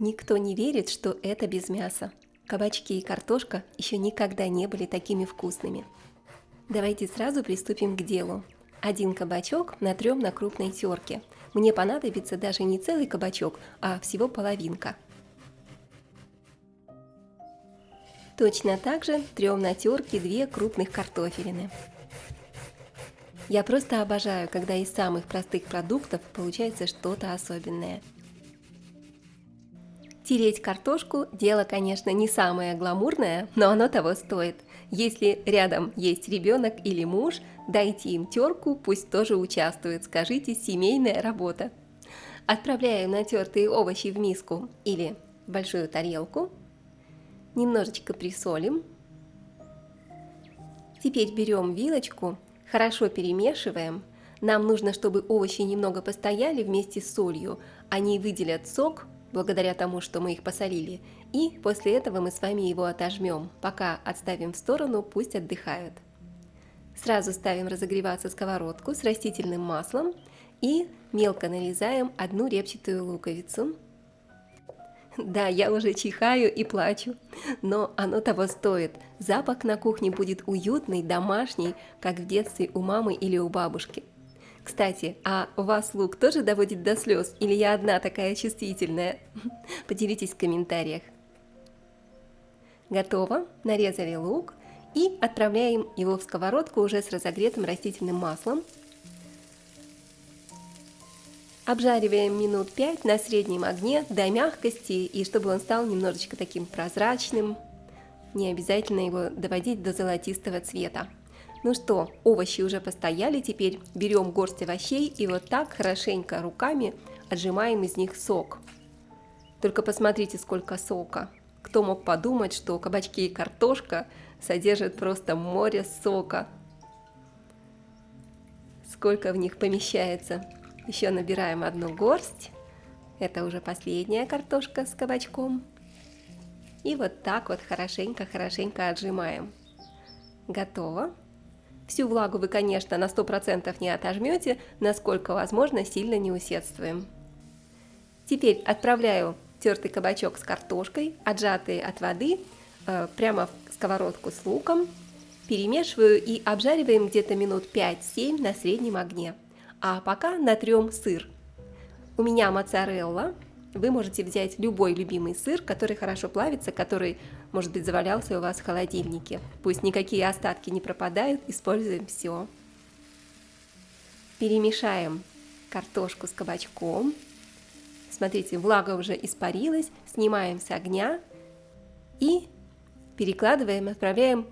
Никто не верит, что это без мяса. Кабачки и картошка еще никогда не были такими вкусными. Давайте сразу приступим к делу. Один кабачок натрем на крупной терке. Мне понадобится даже не целый кабачок, а всего половинка. Точно так же трем на терке 2 крупных картофелины. Я просто обожаю, когда из самых простых продуктов получается что-то особенное. Тереть картошку – дело, конечно, не самое гламурное, но оно того стоит. Если рядом есть ребенок или муж, дайте им терку, пусть тоже участвует, скажите «семейная работа». Отправляем натертые овощи в миску или в большую тарелку. Немножечко присолим. Теперь берем вилочку, хорошо перемешиваем. Нам нужно, чтобы овощи немного постояли вместе с солью, они выделят сок, благодаря тому, что мы их посолили, и после этого мы с вами его отожмем, пока отставим в сторону, пусть отдыхают. Сразу ставим разогреваться сковородку с растительным маслом и мелко нарезаем 1 репчатую луковицу. Да, я уже чихаю и плачу, но оно того стоит. Запах на кухне будет уютный, домашний, как в детстве у мамы или у бабушки. Кстати, а вас лук тоже доводит до слез, или я одна такая чувствительная? Поделитесь в комментариях. Готово, нарезали лук и отправляем его в сковородку уже с разогретым растительным маслом. Обжариваем минут 5 на среднем огне до мягкости, и чтобы он стал немножечко таким прозрачным. Не обязательно его доводить до золотистого цвета. Ну что, овощи уже постояли, теперь берем горсть овощей и вот так хорошенько руками отжимаем из них сок. Только посмотрите, сколько сока. Кто мог подумать, что кабачки и картошка содержат просто море сока. Сколько в них помещается. Еще набираем 1 горсть. Это уже последняя картошка с кабачком. И вот так вот хорошенько отжимаем. Готово. Всю влагу вы, конечно, на 100% не отожмете, насколько возможно, сильно не усердствуем. Теперь отправляю тертый кабачок с картошкой, отжатые от воды, прямо в сковородку с луком. Перемешиваю и обжариваем где-то минут 5-7 на среднем огне. А пока натрем сыр. У меня моцарелла. Вы можете взять любой любимый сыр, который хорошо плавится, который, может быть, завалялся у вас в холодильнике. Пусть никакие остатки не пропадают, используем все. Перемешаем картошку с кабачком. Смотрите, влага уже испарилась, снимаем с огня и перекладываем, отправляем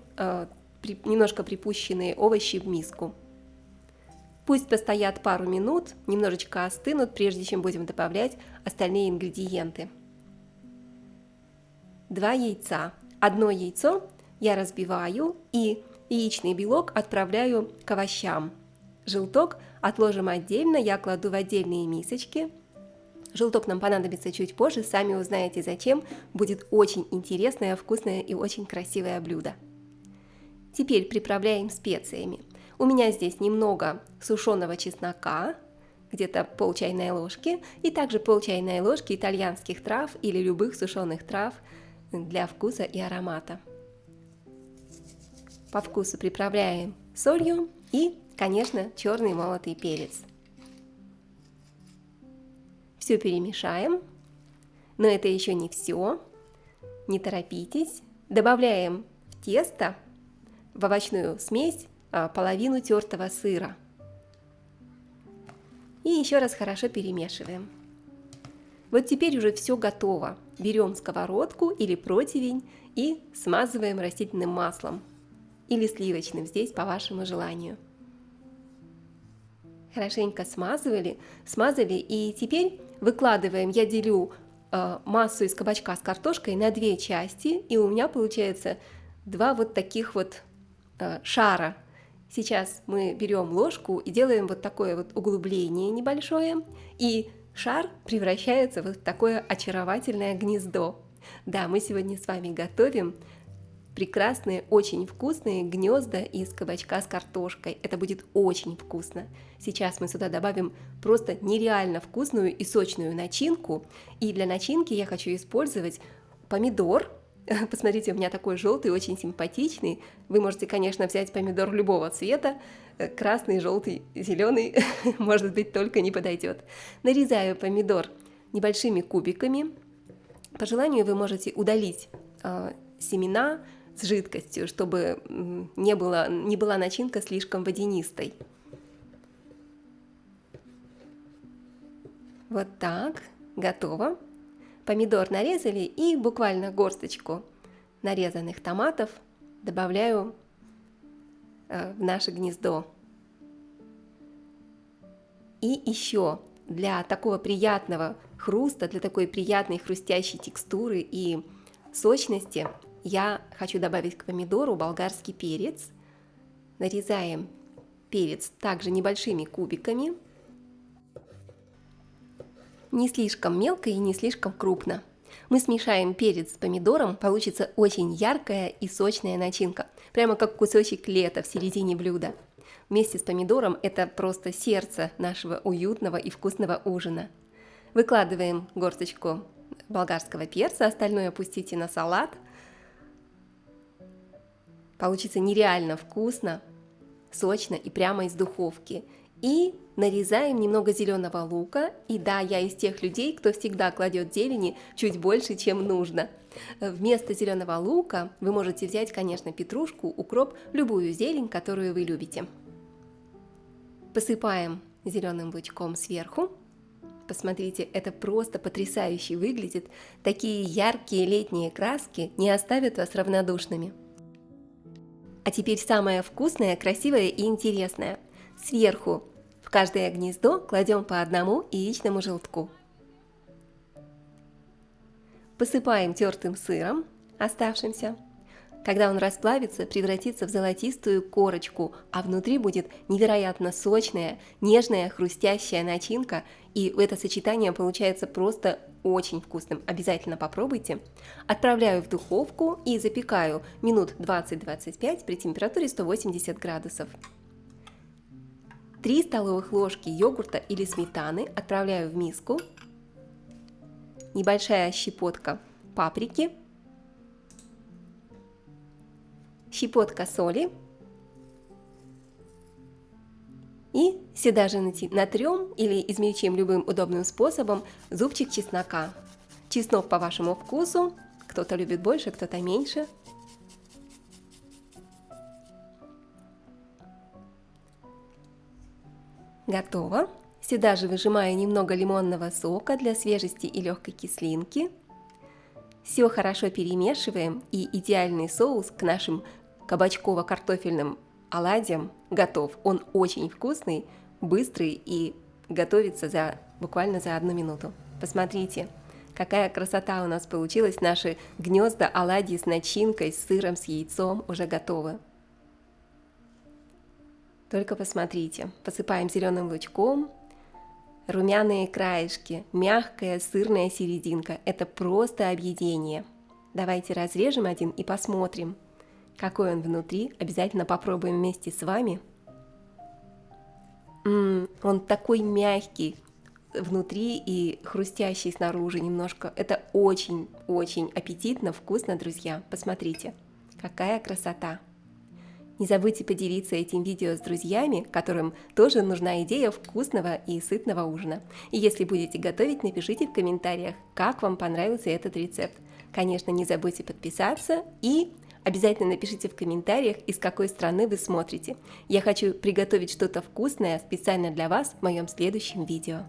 немножко припущенные овощи в миску. Пусть постоят пару минут, немножечко остынут, прежде чем будем добавлять остальные ингредиенты. 2 яйца. 1 яйцо я разбиваю и яичный белок отправляю к овощам. Желток отложим отдельно, я кладу в отдельные мисочки. Желток нам понадобится чуть позже, сами узнаете зачем. Будет очень интересное, вкусное и очень красивое блюдо. Теперь приправляем специями. У меня здесь немного сушеного чеснока, где-то пол чайной ложки, и также пол чайной ложки итальянских трав или любых сушеных трав для вкуса и аромата. По вкусу приправляем солью и, конечно, черный молотый перец. Все перемешаем, но это еще не все. Не торопитесь. Добавляем в тесто, в овощную смесь, половину тертого сыра. И еще раз хорошо перемешиваем. Вот теперь уже все готово. Берем сковородку или противень и смазываем растительным маслом. Или сливочным, здесь по вашему желанию. Хорошенько смазали, и теперь выкладываем, я делю массу из кабачка с картошкой на 2 части, и у меня получается 2 вот таких вот шара. Сейчас мы берем ложку и делаем вот такое вот углубление небольшое, и шар превращается в вот такое очаровательное гнездо. Да, мы сегодня с вами готовим прекрасные, очень вкусные гнезда из кабачка с картошкой. Это будет очень вкусно. Сейчас мы сюда добавим просто нереально вкусную и сочную начинку. И для начинки я хочу использовать помидор. Посмотрите, у меня такой желтый, очень симпатичный. Вы можете, конечно, взять помидор любого цвета. Красный, желтый, зеленый, может быть, только не подойдет. Нарезаю помидор небольшими кубиками. По желанию вы можете удалить семена с жидкостью, чтобы не была начинка слишком водянистой. Вот так, готово. Помидор нарезали, и буквально горсточку нарезанных томатов добавляю в наше гнездо. И еще для такого приятного хруста, для такой приятной хрустящей текстуры и сочности я хочу добавить к помидору болгарский перец. Нарезаем перец также небольшими кубиками. Не слишком мелко и не слишком крупно. Мы смешаем перец с помидором, получится очень яркая и сочная начинка, прямо как кусочек лета в середине блюда. Вместе с помидором это просто сердце нашего уютного и вкусного ужина. Выкладываем горсточку болгарского перца, остальное опустите на салат. Получится нереально вкусно, сочно и прямо из духовки. И нарезаем немного зеленого лука. И да, я из тех людей, кто всегда кладет зелени чуть больше, чем нужно. Вместо зеленого лука вы можете взять, конечно, петрушку, укроп, любую зелень, которую вы любите. Посыпаем зеленым лучком сверху. Посмотрите, это просто потрясающе выглядит. Такие яркие летние краски не оставят вас равнодушными. А теперь самое вкусное, красивое и интересное. Сверху в каждое гнездо кладем по одному яичному желтку. Посыпаем тертым сыром, оставшимся. Когда он расплавится, превратится в золотистую корочку, а внутри будет невероятно сочная, нежная, хрустящая начинка. И это сочетание получается просто очень вкусным. Обязательно попробуйте. Отправляю в духовку и запекаю минут 20-25 при температуре 180 градусов. 3 столовых ложки йогурта или сметаны отправляю в миску. Небольшая щепотка паприки. Щепотка соли. И сюда же натрем или измельчим любым удобным способом зубчик чеснока. Чеснок по вашему вкусу. Кто-то любит больше, кто-то меньше. Готово. Сюда же выжимаю немного лимонного сока для свежести и легкой кислинки. Все хорошо перемешиваем, и идеальный соус к нашим кабачково-картофельным оладьям готов. Он очень вкусный, быстрый и готовится буквально за 1 минуту. Посмотрите, какая красота у нас получилась. Наши гнезда оладьи с начинкой, с сыром, с яйцом уже готовы. Только посмотрите, посыпаем зеленым лучком, румяные краешки, мягкая сырная серединка. Это просто объедение. Давайте разрежем один и посмотрим, какой он внутри. Обязательно попробуем вместе с вами. Он такой мягкий внутри и хрустящий снаружи немножко. Это очень-очень аппетитно, вкусно, друзья. Посмотрите, какая красота. Не забудьте поделиться этим видео с друзьями, которым тоже нужна идея вкусного и сытного ужина. И если будете готовить, напишите в комментариях, как вам понравился этот рецепт. Конечно, не забудьте подписаться и обязательно напишите в комментариях, из какой страны вы смотрите. Я хочу приготовить что-то вкусное специально для вас в моем следующем видео.